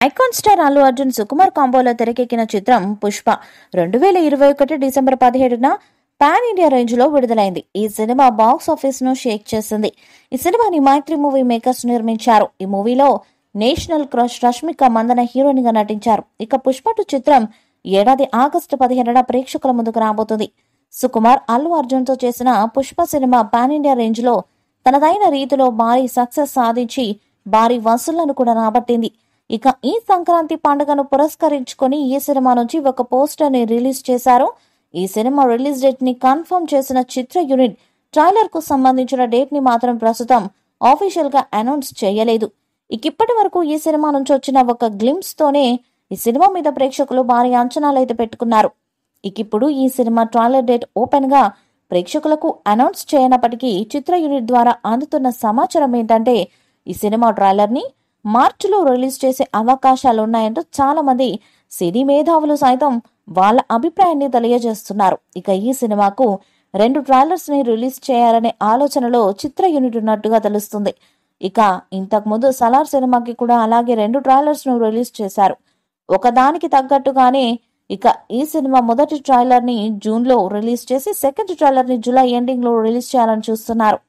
Icon star Allu Arjun Sukumar కాంబోలో తెరకెక్కిన చిత్రం పుష్ప 2021 డిసెంబర్ 17న పాన్ ఇండియా రేంజ్ లో విడుదలైంది. ఈ సినిమా బాక్స్ ఆఫీస్ ను షేక్ చేసింది. ఈ సినిమాని మైత్రి మూవీ మేకర్స్ నిర్మించారు. ఈ మూవీలో national crush Rashmika Mandanna heroine గా నటించారు. ఇక పుష్ప 2 చిత్రం ఏడాది ఆగస్టు 15న ప్రేక్షకుల ముందుకు రాబోతుంది. సుకుమార్ అల్లు అర్జున్ తో చేసిన Pushpa cinema pan India range లో తనదైన రీతిలో భారీ సక్సెస్ సాధించి భారీ వసూళ్లను కూడా రాబట్టింది. ఇక ఈ సంక్రాంతి పండుగను పురస్కరించుకొని ఈ సినిమా నుంచి ఒక పోస్టర్ ని రిలీజ్ చేశారు. ఈ సినిమా రిలీజ్ డేట్ ని కన్ఫర్మ్ చేసిన చిత్ర యూనిట్ ట్రైలర్ కు సంబంధించిన డేట్ ని మాత్రం ప్రస్తుతం ఆఫీషియల్ గా అనౌన్స్ చేయలేదు. ఇప్పటి వరకు ఈ సినిమా నుంచి వచ్చిన ఒక గ్లింప్స్ తోనే ఈ సినిమా మీద ప్రేక్షకులు భారీ అంచనాలైతే పెట్టుకున్నారు. ఇప్పుడు ఈ సినిమా ట్రైలర్ డేట్ ఓపెన్ గా ప్రేక్షకులకు అనౌన్స్ చేయనప్పటికీ చిత్ర యూనిట్ ద్వారా అందుతున్న సమాచారం ఏంటంటే ఈ సినిమా ట్రైలర్ ని మార్చిలో రిలీజ్ చేసే అవకాశాలున్నాయంటూ చాలా మంది సినీ మేధావులు సైతం వాళ్ళ అభిప్రాయాన్ని తెలియజేస్తున్నారు. ఇక ఈ సినిమాకు 2 ట్రైలర్స్ ని రిలీజ్ చేయాలనే ఆలోచనలో చిత్ర యూనిట్ ఉన్నట్టుగా తెలుస్తుంది. ఇక ఇంతకు ముందు సలార్ సినిమాకి కూడా అలాగే 2 ట్రైలర్స్ ను రిలీజ్ చేశారు. ఒకదానికి తగ్గట్టుగానే ఇక ఈ సినిమా మొదటి ట్రైలర్ ని జూన్ లో రిలీజ్ చేసి సెకండ్ ట్రైలర్ ని జూలై ఎండింగ్ లో రిలీజ్ చేయాలని చూస్తున్నారు.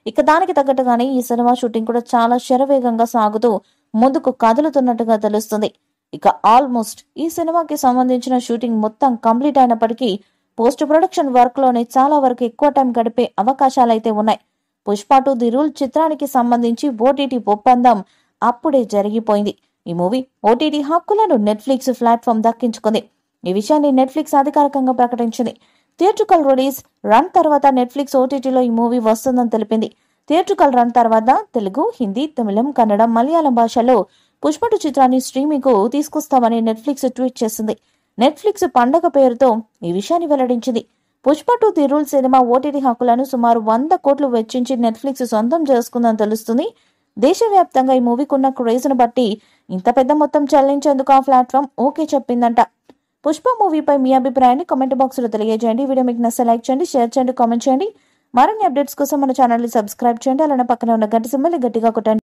ఇక దానికి తగ్గట్టుగానే ఈ సినిమా షూటింగ్ కూడా చాలా శరవేగంగా సాగుతూ ముందుకు కదులుతున్నట్టుగా తెలుస్తుంది. ఇక ఆల్మోస్ట్ ఈ సినిమాకి సంబంధించిన షూటింగ్ మొత్తం కంప్లీట్ అయినప్పటికీ పోస్ట్ ప్రొడక్షన్ వర్క్ లోనే చాలా వరకు ఎక్కువ టైం గడిపే అవకాశాలైతే ఉన్నాయి. పుష్ప 2 ది రూల్ చిత్రానికి సంబంధించి ఓటీటీ ఒప్పందం అప్పుడే జరిగిపోయింది. ఈ మూవీ ఓటీటీ హక్కులను నెట్ఫ్లిక్స్ ప్లాట్ఫామ్ దక్కించుకుంది. ఈ విషయాన్ని నెట్ఫ్లిక్స్ అధికారికంగా ప్రకటించింది. థియేట్రికల్ రిలీజ్ రన్ తర్వాత నెట్ఫ్లిక్స్ ఓటీటీలో ఈ మూవీ వస్తుందని తెలిపింది. థియేట్రికల్ రన్ తర్వాత తెలుగు, హిందీ, తమిళం, కన్నడం, మలయాళం భాషలో పుష్ప 2 చిత్రాన్ని స్ట్రీమింగ్ కు తీసుకొస్తామని నెట్ఫ్లిక్స్ ట్వీట్ చేసింది. నెట్ఫ్లిక్స్ పండగ పేరుతో ఈ విషయాన్ని వెల్లడించింది. Pushpa 2 the rule cinema OTT హక్కులను సుమారు 100 కోట్లు వెచ్చించి నెట్ఫ్లిక్స్ సొంతం చేసుకుందని తెలుస్తుంది. దేశవ్యాప్తంగా ఈ మూవీకున్న క్రేజ్ ను బట్టి ఇంత పెద్ద మొత్తం చెల్లించేందుకు ఆ ప్లాట్ఫామ్ ఓకే చెప్పిందంట. పుష్ప మూవీపై మీ అభిప్రాయాన్ని కామెంట్ బాక్స్ లో తెలియజేయండి. వీడియో మీకు నచ్చితే లైక్ చేయండి, షేర్ చేయండి, కామెంట్ చేయండి. మరిన్ని అప్డేట్స్ కోసం మన ఛానల్ ని సబ్స్క్రైబ్ చేయండి. అలానే పక్కన ఉన్న గంట సింబల్ ని గట్టిగా కొట్టండి.